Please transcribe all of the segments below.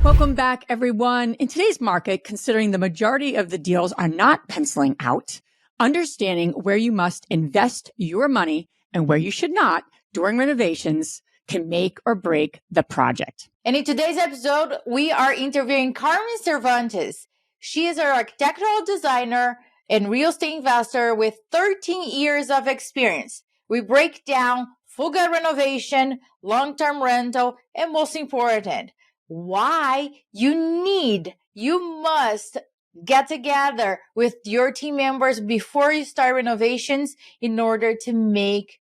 Welcome back, everyone. In today's market, considering the majority of the deals are not penciling out, understanding where you must invest your money and where you should not during renovations can make or break the project. And in today's episode, we are interviewing Carmen Cervantes. She is an architectural designer and real estate investor with 13 years of experience. We break down full gut renovation, long-term rental, and most important, why you must get together with your team members before you start renovations in order to make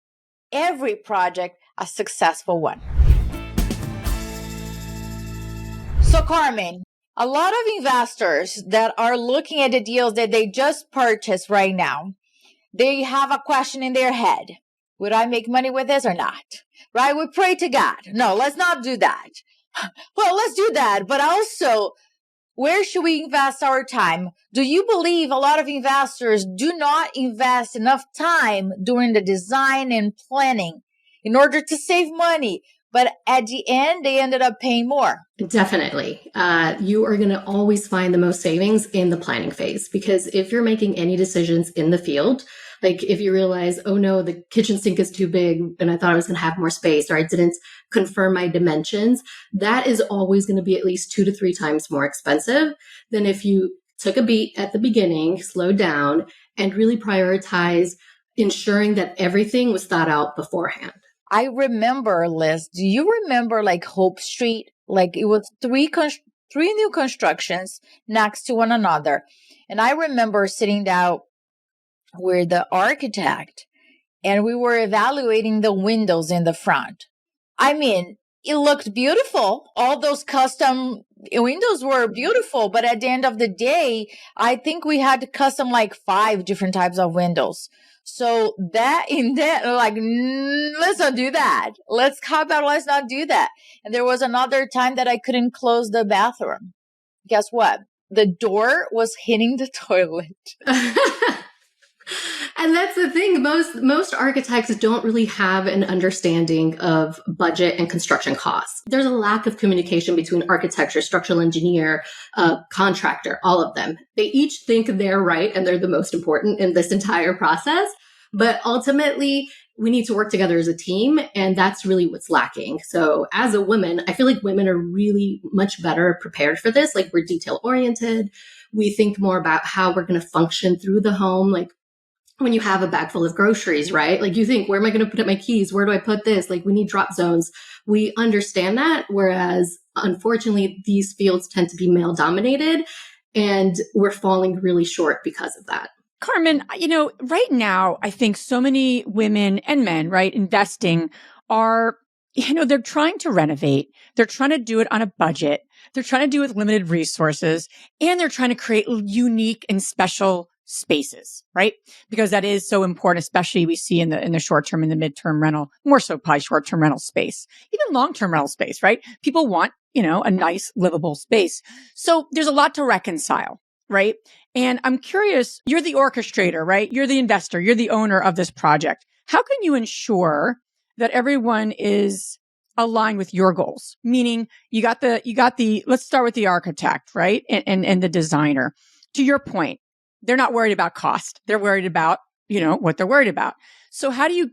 every project a successful one. So Carmen, a lot of investors that are looking at the deals that they just purchased right now, they have a question in their head. Would I make money with this or not? Right? We pray to God. No, let's not do that. Well, let's do that. But also, where should we invest our time? Do you believe a lot of investors do not invest enough time during the design and planning in order to save money? But at the end, they ended up paying more. Definitely. You are going to always find the most savings in the planning phase, because if you're making any decisions in the field, like if you realize, oh no, the kitchen sink is too big and I thought I was going to have more space, or I didn't confirm my dimensions, that is always going to be at least 2 to 3 times more expensive than if you took a beat at the beginning, slowed down, and really prioritize ensuring that everything was thought out beforehand. I remember, Liz, do you remember like Hope Street? Like it was three new constructions next to one another. And I remember sitting down with the architect and we were evaluating the windows in the front. I mean, it looked beautiful. All those custom windows were beautiful. But at the end of the day, I think we had to custom like 5 different types of windows. So let's not do that. Let's not do that. And there was another time that I couldn't close the bathroom. Guess what? The door was hitting the toilet. And that's the thing. Most architects don't really have an understanding of budget and construction costs. There's a lack of communication between architecture, structural engineer, contractor, all of them. They each think they're right and they're the most important in this entire process. But ultimately, we need to work together as a team, and that's really what's lacking. So as a woman, I feel like women are really much better prepared for this. Like, we're detail oriented. We think more about how we're going to function through the home. Like, when you have a bag full of groceries, right? Like, you think, where am I going to put my keys? Where do I put this? Like, we need drop zones. We understand that. Whereas, unfortunately, these fields tend to be male dominated, and we're falling really short because of that. Carmen, right now, I think so many women and men, right, investing are, they're trying to renovate. They're trying to do it on a budget. They're trying to do it with limited resources, and they're trying to create unique and special spaces, right? Because that is so important, especially we see in the short term, in the midterm rental, more so probably short term rental space, even long term rental space, right? People want, a nice livable space. So there's a lot to reconcile, right? And I'm curious, you're the orchestrator, right? You're the investor, you're the owner of this project. How can you ensure that everyone is aligned with your goals? Meaning you got the, let's start with the architect, right? And the designer. To your point, they're not worried about cost. They're worried about, what they're worried about. So how do you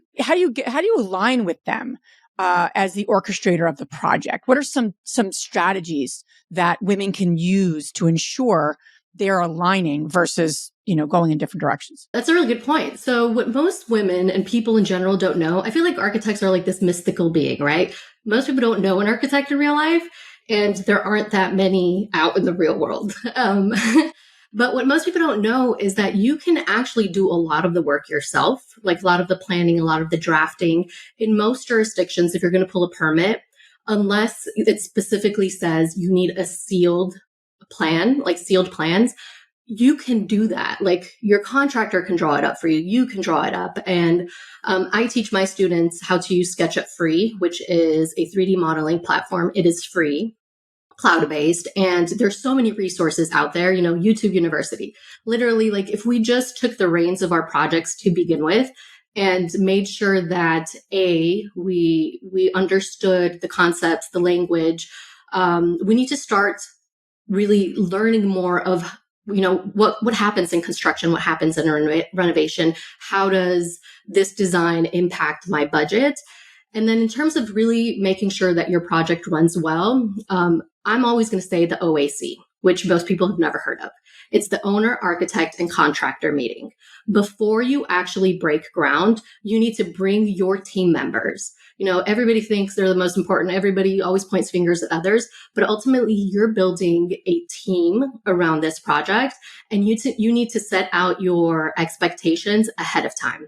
align with them, as the orchestrator of the project? What are some strategies that women can use to ensure they're aligning versus, going in different directions? That's a really good point. So what most women and people in general don't know, I feel like architects are like this mystical being, right? Most people don't know an architect in real life, and there aren't that many out in the real world. But what most people don't know is that you can actually do a lot of the work yourself, like a lot of the planning, a lot of the drafting. In most jurisdictions, if you're going to pull a permit, unless it specifically says you need a sealed plan, like sealed plans, you can do that. Like, your contractor can draw it up for you. You can draw it up. And I teach my students how to use SketchUp Free, which is a 3D modeling platform. It is free, cloud-based, and there's so many resources out there, YouTube University. Literally, like, if we just took the reins of our projects to begin with and made sure that we understood the concepts, the language, we need to start really learning more of, what happens in construction, what happens in renovation, how does this design impact my budget? And then in terms of really making sure that your project runs well, I'm always going to say the OAC, which most people have never heard of. It's the owner, architect, and contractor meeting. Before you actually break ground, you need to bring your team members. Everybody thinks they're the most important. Everybody always points fingers at others, but ultimately you're building a team around this project, and you need to set out your expectations ahead of time.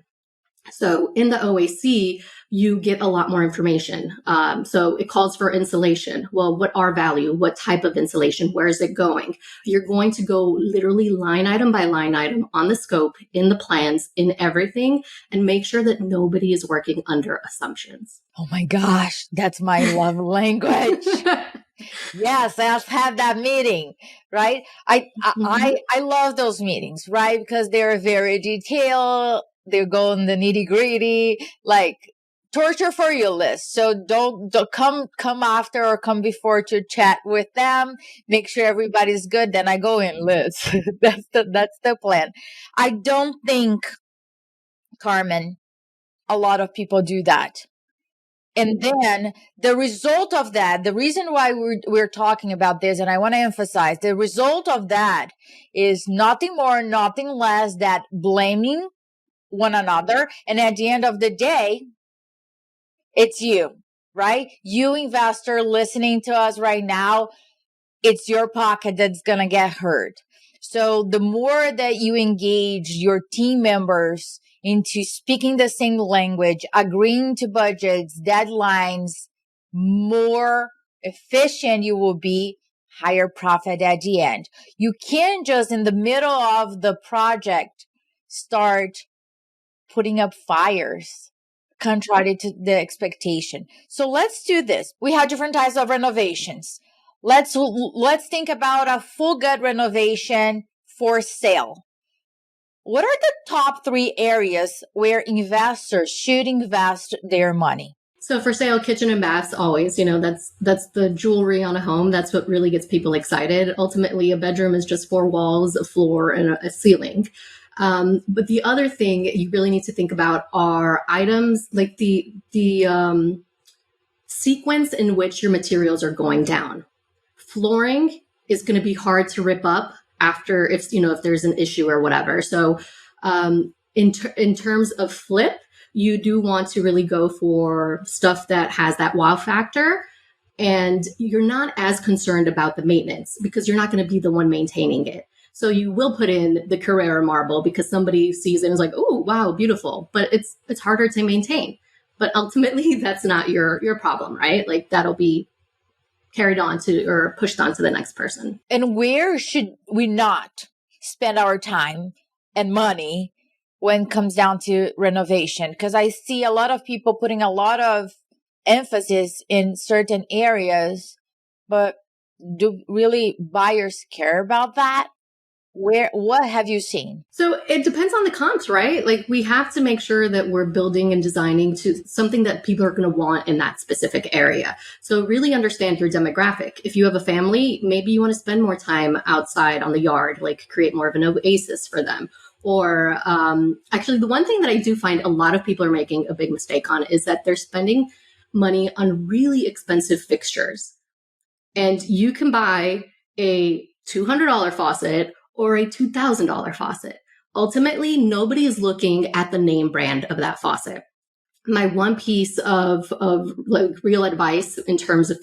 So in the OAC, you get a lot more information. So it calls for insulation. Well, what are value? What type of insulation? Where is it going? You're going to go literally line item by line item on the scope, in the plans, in everything, and make sure that nobody is working under assumptions. Oh my gosh, that's my love language. Yes, I've had that meeting, right? I love those meetings, right? Because they're very detailed. They go in the nitty gritty, like torture for your list. So don't come after or come before to chat with them. Make sure everybody's good. Then I go in, Liz. That's the plan. I don't think, Carmen, a lot of people do that. And then the result of that, the reason why we're talking about this, and I want to emphasize, the result of that is nothing more, nothing less than blaming one another. And at the end of the day, it's you, right? You investor listening to us right now, it's your pocket that's going to get hurt. So the more that you engage your team members into speaking the same language, agreeing to budgets, deadlines, more efficient you will be, higher profit at the end. You can't just in the middle of the project start putting up fires contrary to the expectation. So let's do this. We have different types of renovations. Let's think about a full gut renovation for sale. What are the top 3 areas where investors should invest their money? So for sale, kitchen and baths, always, that's the jewelry on a home. That's what really gets people excited. Ultimately, a bedroom is just 4 walls, a floor, and a ceiling. But the other thing you really need to think about are items like the sequence in which your materials are going down. Flooring is going to be hard to rip up after if there's an issue or whatever. So in terms of flip, you do want to really go for stuff that has that wow factor, and you're not as concerned about the maintenance because you're not going to be the one maintaining it. So you will put in the Carrara marble because somebody sees it and is like, oh, wow, beautiful. But it's harder to maintain. But ultimately, that's not your problem, right? Like that'll be carried on to or pushed on to the next person. And where should we not spend our time and money when it comes down to renovation? Because I see a lot of people putting a lot of emphasis in certain areas, but do really buyers care about that? What have you seen? So it depends on the comps, right? Like we have to make sure that we're building and designing to something that people are going to want in that specific area. So really understand your demographic. If you have a family, maybe you want to spend more time outside on the yard, like create more of an oasis for them. Or actually, the one thing that I do find a lot of people are making a big mistake on is that they're spending money on really expensive fixtures. And you can buy a $200 faucet or a $2,000 faucet. Ultimately, nobody is looking at the name brand of that faucet. My one piece of like real advice in terms of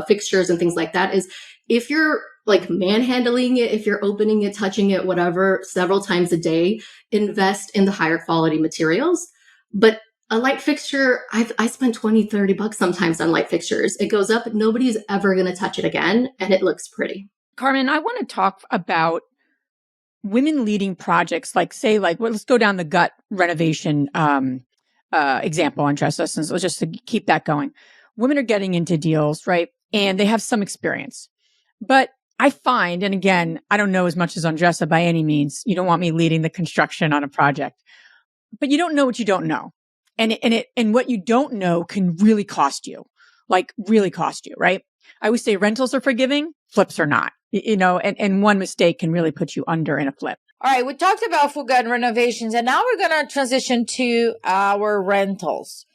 fixtures and things like that is if you're like manhandling it, if you're opening it, touching it, whatever, several times a day, invest in the higher quality materials. But a light fixture, I spend $20-$30 sometimes on light fixtures. It goes up, nobody's ever going to touch it again, and it looks pretty. Carmen, I want to talk about women leading projects, let's go down the gut renovation example, Andressa, since let's just to keep that going. Women are getting into deals, right? And they have some experience. But I find, and again, I don't know as much as Andressa by any means. You don't want me leading the construction on a project. But you don't know what you don't know. And what you don't know can really cost you. like really cost you, right? I always say rentals are forgiving, flips are not, and one mistake can really put you under in a flip. All right, we talked about fuga and renovations, and now we're going to transition to our rentals.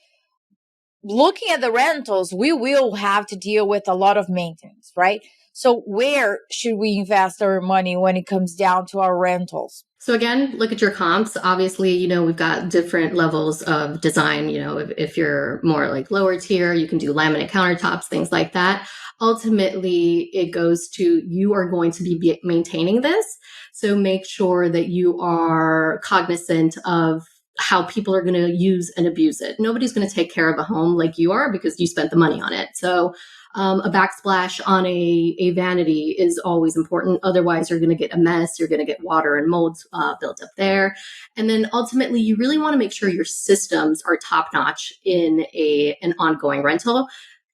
Looking at the rentals, we will have to deal with a lot of maintenance, right? So where should we invest our money when it comes down to our rentals? So again, look at your comps. Obviously, we've got different levels of design. If you're more like lower tier, you can do laminate countertops, things like that. Ultimately, it goes to you are going to be maintaining this. So make sure that you are cognizant of how people are going to use and abuse it. Nobody's going to take care of a home like you are because you spent the money on it. So a backsplash on a vanity is always important. Otherwise, you're going to get a mess. You're going to get water and mold built up there. And then ultimately, you really want to make sure your systems are top notch in an ongoing rental.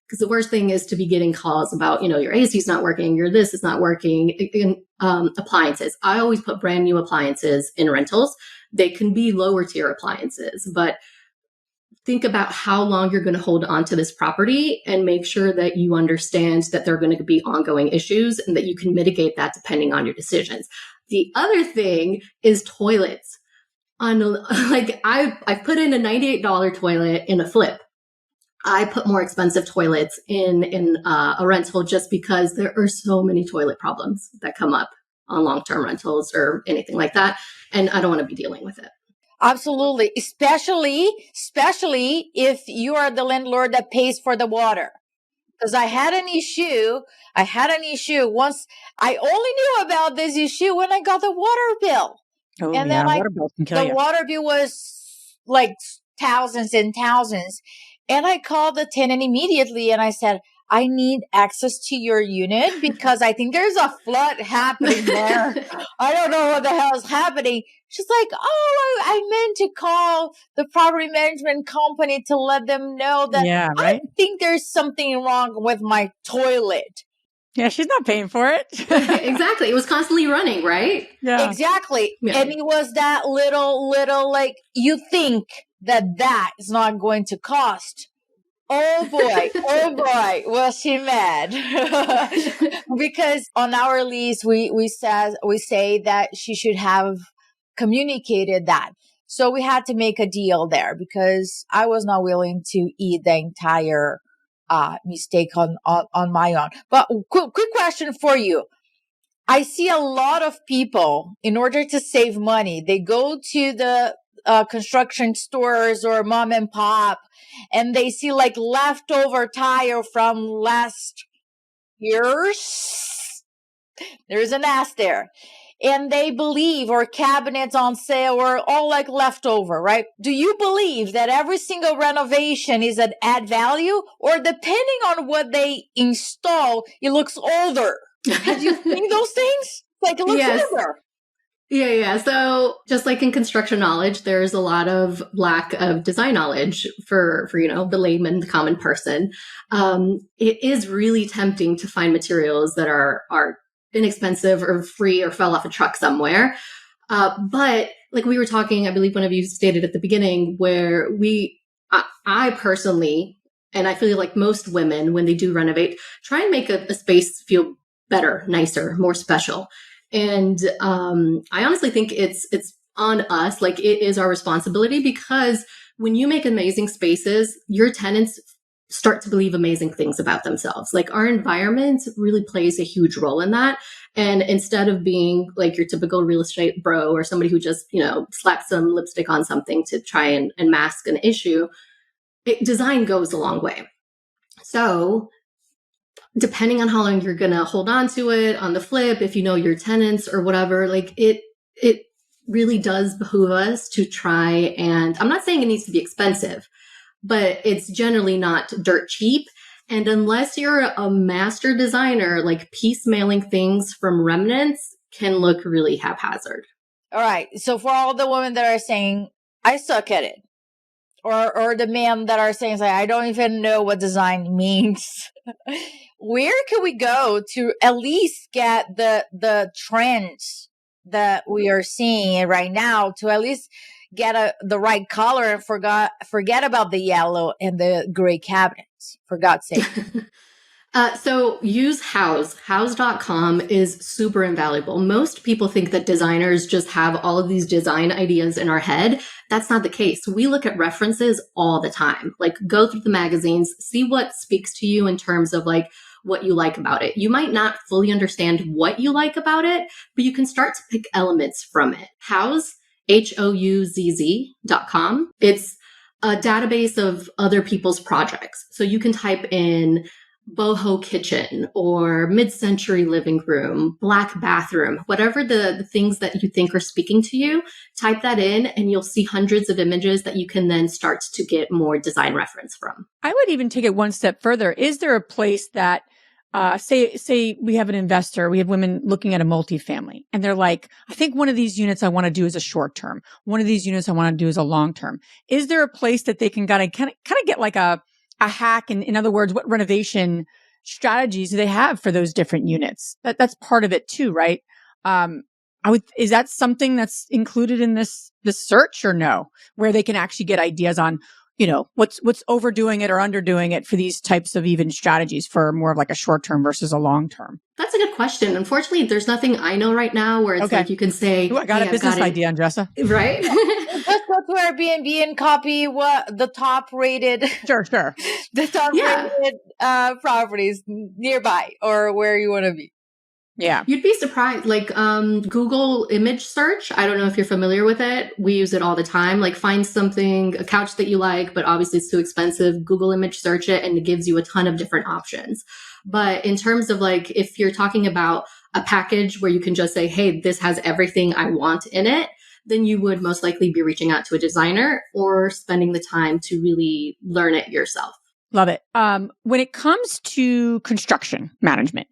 Because the worst thing is to be getting calls about, your AC is not working, your this is not working, in appliances. I always put brand new appliances in rentals. They can be lower tier appliances, but think about how long you're going to hold on to this property and make sure that you understand that there are going to be ongoing issues and that you can mitigate that depending on your decisions. The other thing is toilets. I've put in a $98 toilet in a flip. I put more expensive toilets in a rental just because there are so many toilet problems that come up on long-term rentals or anything like that. And I don't want to be dealing with it. Absolutely. Especially if you are the landlord that pays for the water. Because I had an issue once. I only knew about this issue when I got the water bill. Oh, and yeah, then water bills can kill the you. water bill was like thousands and thousands. And I called the tenant immediately and I said, I need access to your unit because I think there's a flood happening there. I don't know what the hell is happening. She's like, oh, I meant to call the property management company to let them know that I think there's something wrong with my toilet. Yeah, she's not paying for it. Exactly. It was constantly running, right? Yeah. Exactly. Yeah. And it was that little, like, you think that is not going to cost. Oh boy, was she mad. Because on our lease, we say that she should have communicated that. So we had to make a deal there because I was not willing to eat the entire mistake on my own. But quick question for you. I see a lot of people, in order to save money, they go to the construction stores or mom and pop, and they see like leftover tile from last year's. There's an ass there. And they believe, or cabinets on sale, or all like leftover, right? Do you believe that every single renovation is an add value, or depending on what they install, it looks older? Have you seen those things? Like it looks older. Yeah. So just like in construction knowledge, there's a lot of lack of design knowledge for the layman, the common person. It is really tempting to find materials that are inexpensive or free or fell off a truck somewhere. But like we were talking, I believe one of you stated at the beginning, where I personally, and I feel like most women, when they do renovate, try and make a space feel better, nicer, more special. And I honestly think it's on us. Like it is our responsibility, because when you make amazing spaces, your tenants start to believe amazing things about themselves. Like our environment really plays a huge role in that. And instead of being like your typical real estate bro or somebody who just, slaps some lipstick on something to try and mask an issue, design goes a long way. So depending on how long you're going to hold on to it on the flip, if you know your tenants or whatever, like it really does behoove us to try. And I'm not saying it needs to be expensive, but it's generally not dirt cheap. And unless you're a master designer, like piecemealing things from remnants can look really haphazard. All right. So for all the women that are saying, I suck at it, or the men that are saying, I don't even know what design means. Where can we go to at least get the trends that we are seeing right now, to at least the right color and forget about the yellow and the gray cabinets, for God's sake. So use House. House.com is super invaluable. Most people think that designers just have all of these design ideas in our head. That's not the case. We look at references all the time. Like, go through the magazines, see what speaks to you in terms of like what you like about it. You might not fully understand what you like about it, but you can start to pick elements from it. House, HOUZZ.com. It's a database of other people's projects. So you can type in boho kitchen or mid-century living room, black bathroom, whatever the things that you think are speaking to you, type that in and you'll see hundreds of images that you can then start to get more design reference from. I would even take it one step further. Is there a place that, say we have an investor, we have women looking at a multifamily and they're like, I think one of these units I want to do is a short term. One of these units I want to do is a long term. Is there a place that they can kind of get like a hack? And in other words, what renovation strategies do they have for those different units? That's part of it too, right? Is that something that's included in this search or no, where they can actually get ideas on, what's overdoing it or underdoing it for these types of even strategies for more of like a short term versus a long term? That's a good question. Unfortunately, there's nothing I know right now where it's like you can say, I got a business idea, Andressa. Right? Just go to Airbnb and copy what the top rated. Sure. The top rated properties nearby or where you want to be. Yeah. You'd be surprised. Like Google image search. I don't know if you're familiar with it. We use it all the time. Like, find something, a couch that you like, but obviously it's too expensive. Google image search it and it gives you a ton of different options. But in terms of like, if you're talking about a package where you can just say, hey, this has everything I want in it, then you would most likely be reaching out to a designer or spending the time to really learn it yourself. Love it. When it comes to construction management,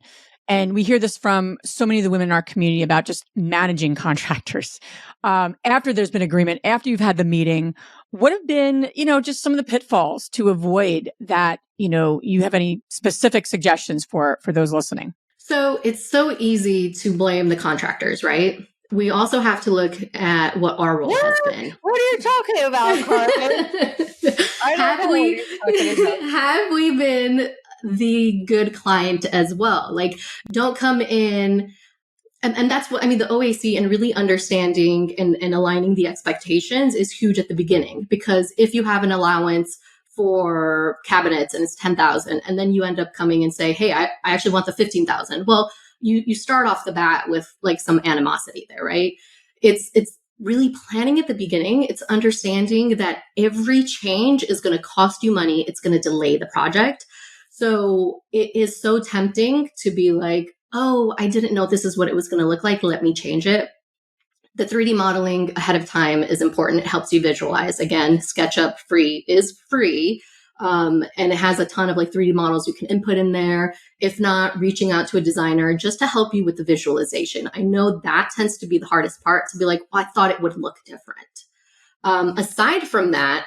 and we hear this from so many of the women in our community about just managing contractors. After there's been agreement, after you've had the meeting, what have been, just some of the pitfalls to avoid that, you have any specific suggestions for those listening? So it's so easy to blame the contractors, right? We also have to look at what our role has been. What are you talking about, Carmen? Have we been the good client as well? Like, don't come in. And that's what, the OAC and really understanding and aligning the expectations is huge at the beginning, because if you have an allowance for cabinets and it's 10,000 and then you end up coming and say, hey, I actually want the 15,000. Well, you start off the bat with like some animosity there, right? It's really planning at the beginning. It's understanding that every change is going to cost you money. It's going to delay the project. So it is so tempting to be like, oh, I didn't know this is what it was going to look like. Let me change it. The 3D modeling ahead of time is important. It helps you visualize. Again, SketchUp is free. And it has a ton of like 3D models you can input in there. If not, reaching out to a designer just to help you with the visualization. I know that tends to be the hardest part, to be like, I thought it would look different. Aside from that,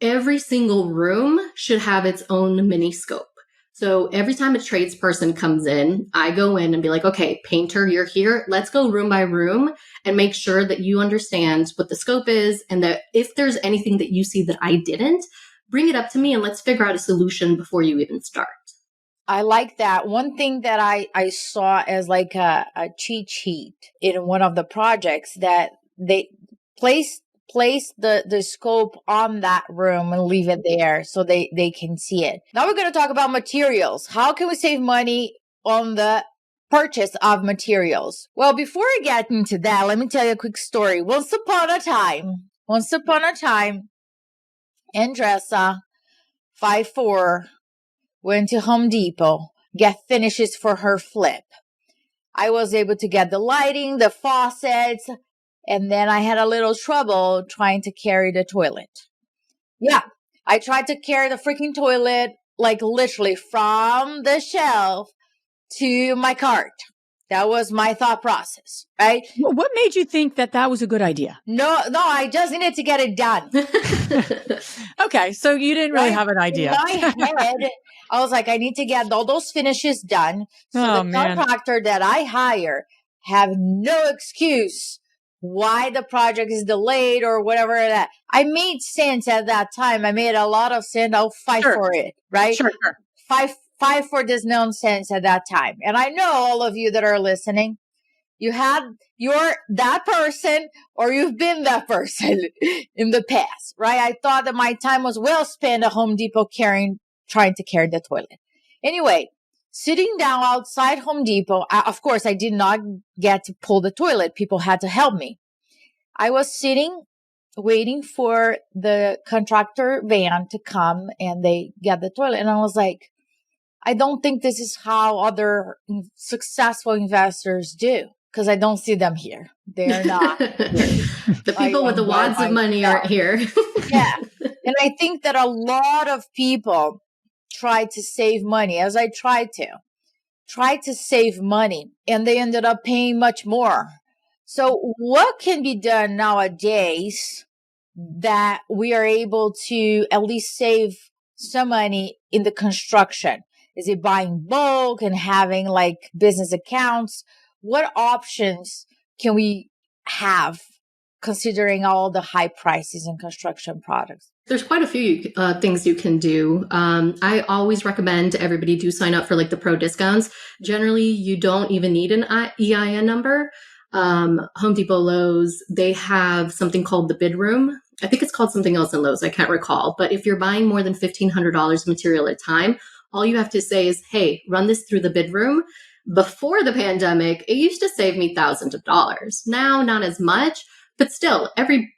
every single room should have its own mini scope. So every time a tradesperson comes in, I go in and be like, okay, painter, you're here. Let's go room by room and make sure that you understand what the scope is. And that if there's anything that you see that I didn't, bring it up to me and let's figure out a solution before you even start. I like that. One thing that I saw as like a cheat sheet in one of the projects, that they place the scope on that room and leave it there so they can see it. Now we're going to talk about materials. How can we save money on the purchase of materials? Well, before I get into that, let me tell you a quick story. Once upon a time, Andressa, 5'4", went to Home Depot, get finishes for her flip. I was able to get the lighting, the faucets, and then I had a little trouble trying to carry the toilet. Yeah, I tried to carry the freaking toilet, like literally from the shelf to my cart. That was my thought process, right? What made you think that was a good idea? No, I just needed to get it done. Okay, so you didn't really have an idea. In my head, I was like, I need to get all those finishes done. So the contractor that I hire have no excuse why the project is delayed or whatever that. I made sense at that time. I made a lot of sense. I'll fight for it, right? Sure. Fight for this nonsense at that time. And I know all of you that are listening, you're that person or you've been that person in the past, right? I thought that my time was well spent at Home Depot trying to carry the toilet. Anyway, sitting down outside Home Depot, of course, I did not get to pull the toilet. People had to help me. I was sitting, waiting for the contractor van to come and they get the toilet. And I was like, I don't think this is how other successful investors do, because I don't see them here. They're not here. The people with the wads of money aren't here. Yeah. And I think that a lot of people try to save money, as I tried to save money, and they ended up paying much more. So what can be done nowadays that we are able to at least save some money in the construction? Is it buying bulk and having like business accounts? What options can we have considering all the high prices in construction products? There's quite a few things you can do. I always recommend everybody do sign up for like the pro discounts. Generally, you don't even need an EIN number. Home Depot, Lowe's, they have something called the bid room. I think it's called something else in Lowe's. I can't recall. But if you're buying more than $1,500 material at a time, all you have to say is, hey, run this through the bid room. Before the pandemic, it used to save me thousands of dollars. Now, not as much, but still, every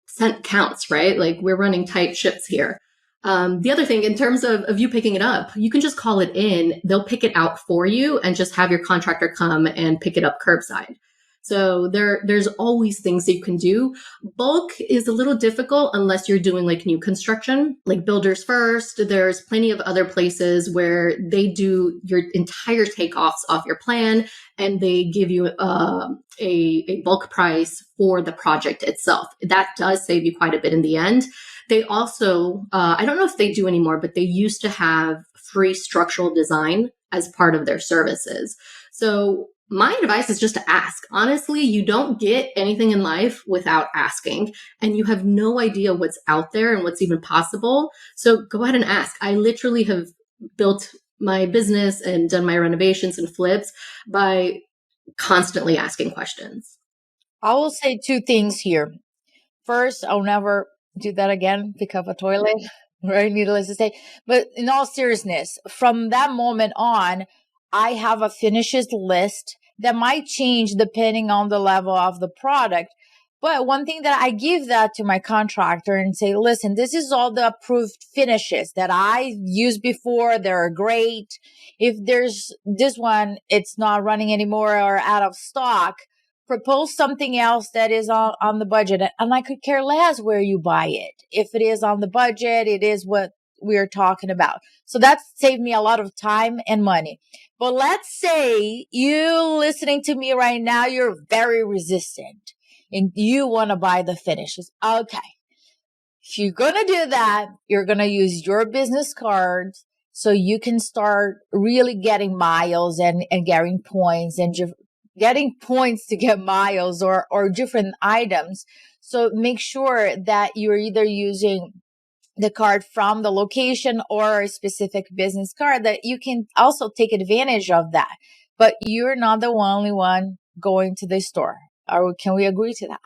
cent counts, right? Like we're running tight ships here. The other thing, in terms of you picking it up, you can just call it in. They'll pick it out for you and just have your contractor come and pick it up curbside. So there's always things that you can do. Bulk is a little difficult unless you're doing like new construction, like Builders First. There's plenty of other places where they do your entire takeoffs off your plan and they give you a bulk price for the project itself. That does save you quite a bit in the end. They also, I don't know if they do anymore, but they used to have free structural design as part of their services. So my advice is just to ask. Honestly, you don't get anything in life without asking, and you have no idea what's out there and what's even possible. So go ahead and ask. I literally have built my business and done my renovations and flips by constantly asking questions. I will say two things here. First, I'll never do that again, pick up a toilet, right? Needless to say. But in all seriousness, from that moment on, I have a finishes list that might change depending on the level of the product. But one thing that I give that to my contractor and say, listen, this is all the approved finishes that I used before. They're great. If there's this one, it's not running anymore or out of stock, propose something else that is on the budget. And I could care less where you buy it. If it is on the budget, it is what we're talking about. So that saved me a lot of time and money. But let's say you listening to me right now, you're very resistant and you want to buy the finishes. Okay. If you're going to do that, you're going to use your business cards so you can start really getting miles and getting points and getting points to get miles or different items. So make sure that you're either using the card from the location or a specific business card that you can also take advantage of that. But you're not the only one going to the store. Or can we agree to that?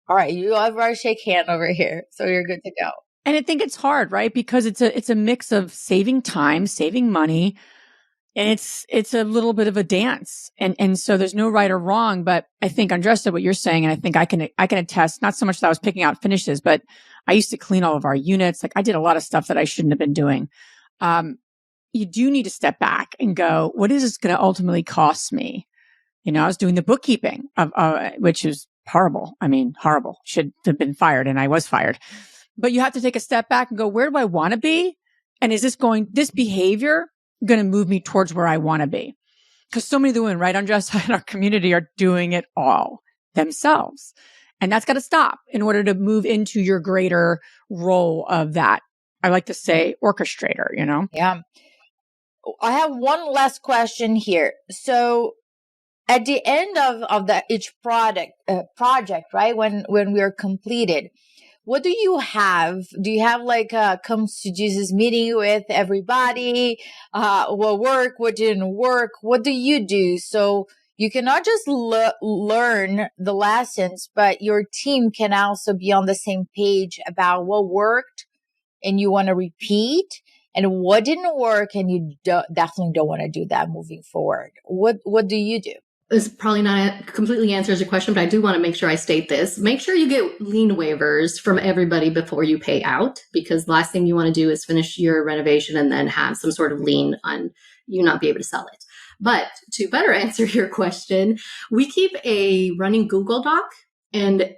All right. You have our shake hand over here. So you're good to go. And I think it's hard, right? Because it's a mix of saving time, saving money, and it's a little bit of a dance. And so there's no right or wrong, but I think, Andressa, what you're saying, and I think I can attest, not so much that I was picking out finishes, but I used to clean all of our units. Like I did a lot of stuff that I shouldn't have been doing. You do need to step back and go, what is this going to ultimately cost me? You know, I was doing the bookkeeping of, which is horrible. I mean, horrible. Should have been fired, and I was fired. But you have to take a step back and go, where do I want to be? And is this behavior going to move me towards where I want to be? Because so many of the women, right, Andressa, in our community are doing it all themselves. And that's got to stop in order to move into your greater role of that. I like to say orchestrator, you know? Yeah. I have one last question here. So at the end of each project, right? When we are completed, what do you have? Do you have like a comes to Jesus meeting with everybody? What worked? What didn't work? What do you do? So you cannot just learn the lessons, but your team can also be on the same page about what worked and you want to repeat, and what didn't work and you definitely don't want to do that moving forward. What do you do? This probably not completely answers your question, but I do want to make sure I state this. Make sure you get lien waivers from everybody before you pay out, because the last thing you want to do is finish your renovation and then have some sort of lien on you not be able to sell it. But to better answer your question, we keep a running Google Doc, and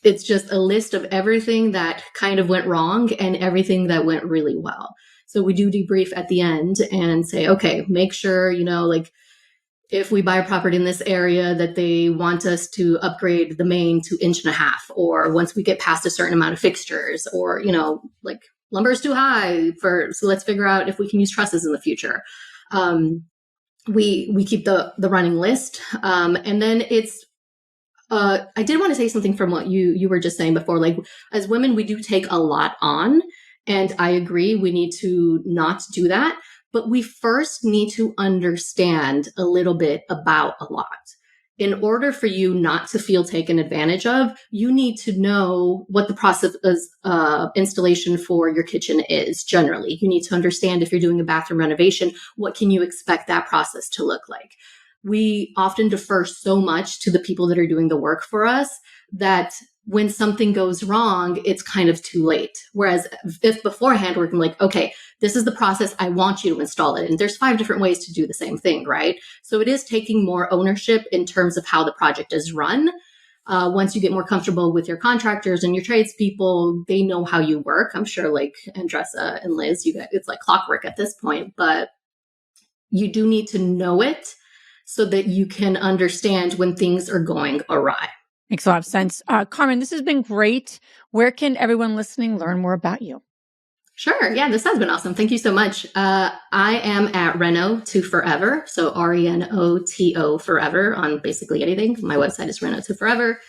it's just a list of everything that kind of went wrong and everything that went really well. So we do debrief at the end and say, okay, make sure, like, if we buy a property in this area that they want us to upgrade the main to 1.5 inches, or once we get past a certain amount of fixtures, or, like lumber is too high so let's figure out if we can use trusses in the future. We keep the running list. And then it's, I did want to say something from what you were just saying before, like as women, we do take a lot on, and I agree we need to not do that. But we first need to understand a little bit about a lot. In order for you not to feel taken advantage of, you need to know what the process of installation for your kitchen is generally. You need to understand, if you're doing a bathroom renovation, what can you expect that process to look like? We often defer so much to the people that are doing the work for us that when something goes wrong, it's kind of too late. Whereas if beforehand we're like, okay, this is the process, I want you to install it. And there's 5 different ways to do the same thing, right? So it is taking more ownership in terms of how the project is run. Once you get more comfortable with your contractors and your tradespeople, they know how you work. I'm sure like Andressa and Liz, it's like clockwork at this point, but you do need to know it so that you can understand when things are going awry. Makes a lot of sense. Carmen, this has been great. Where can everyone listening learn more about you? Sure. Yeah, this has been awesome. Thank you so much. I am at Reno to Forever. So RENOTO Forever on basically anything. My website is Reno to Forever.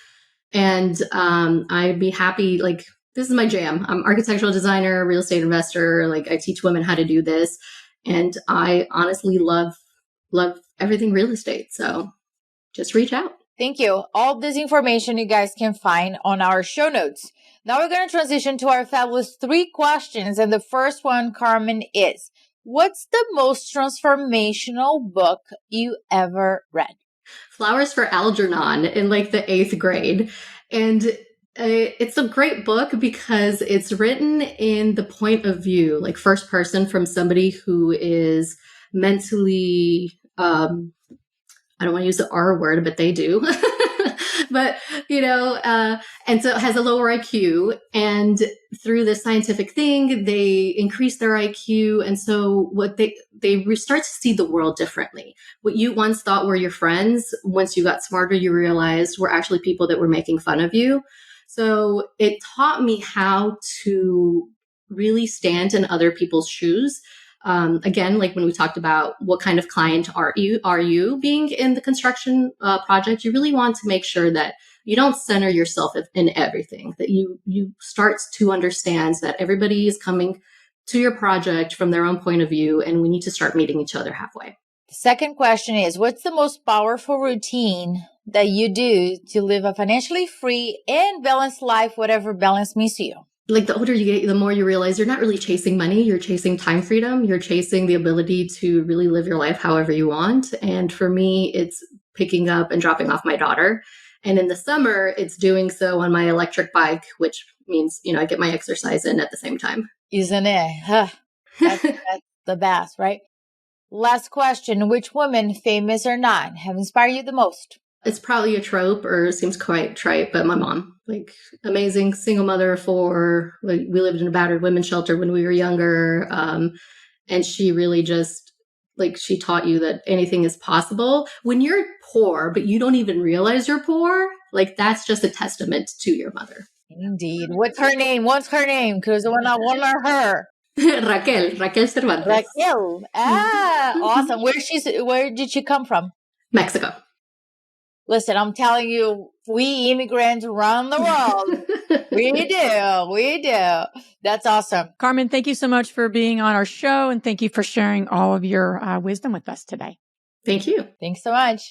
And I'd be happy, like, this is my jam. I'm architectural designer, real estate investor. Like, I teach women how to do this. And I honestly love everything real estate. So just reach out. Thank you. All this information you guys can find on our show notes. Now we're going to transition to our fabulous 3 questions. And the first one, Carmen, is, what's the most transformational book you ever read? Flowers for Algernon in like the 8th grade. And it's a great book because it's written in the point of view, like first person, from somebody who is mentally, I don't want to use the R word, but they do. But, and so it has a lower IQ. And through this scientific thing, they increase their IQ. And so what they start to see the world differently. What you once thought were your friends, once you got smarter, you realized were actually people that were making fun of you. So it taught me how to really stand in other people's shoes. Again, like when we talked about what kind of client are you being in the construction project, you really want to make sure that you don't center yourself in everything, that you start to understand that everybody is coming to your project from their own point of view, and we need to start meeting each other halfway. The second question is, what's the most powerful routine that you do to live a financially free and balanced life, whatever balance means to you? Like the older you get, the more you realize you're not really chasing money. You're chasing time freedom. You're chasing the ability to really live your life however you want. And for me, it's picking up and dropping off my daughter. And in the summer, it's doing so on my electric bike, which means, I get my exercise in at the same time. Isn't it? Huh. That's the best, right? Last question. Which woman, famous or not, have inspired you the most? It's probably a trope or seems quite trite, but my mom, like amazing single mother of 4. Like, we lived in a battered women's shelter when we were younger. And she really just, like, she taught you that anything is possible. When you're poor, but you don't even realize you're poor, like, that's just a testament to your mother. Indeed. What's her name? Because I want to learn her. Raquel Cervantes. Raquel. Awesome. Where did she come from? Mexico. Listen, I'm telling you, we immigrants run the world. We do. We do. That's awesome. Carmen, thank you so much for being on our show, and thank you for sharing all of your wisdom with us today. Thank you. Thanks so much.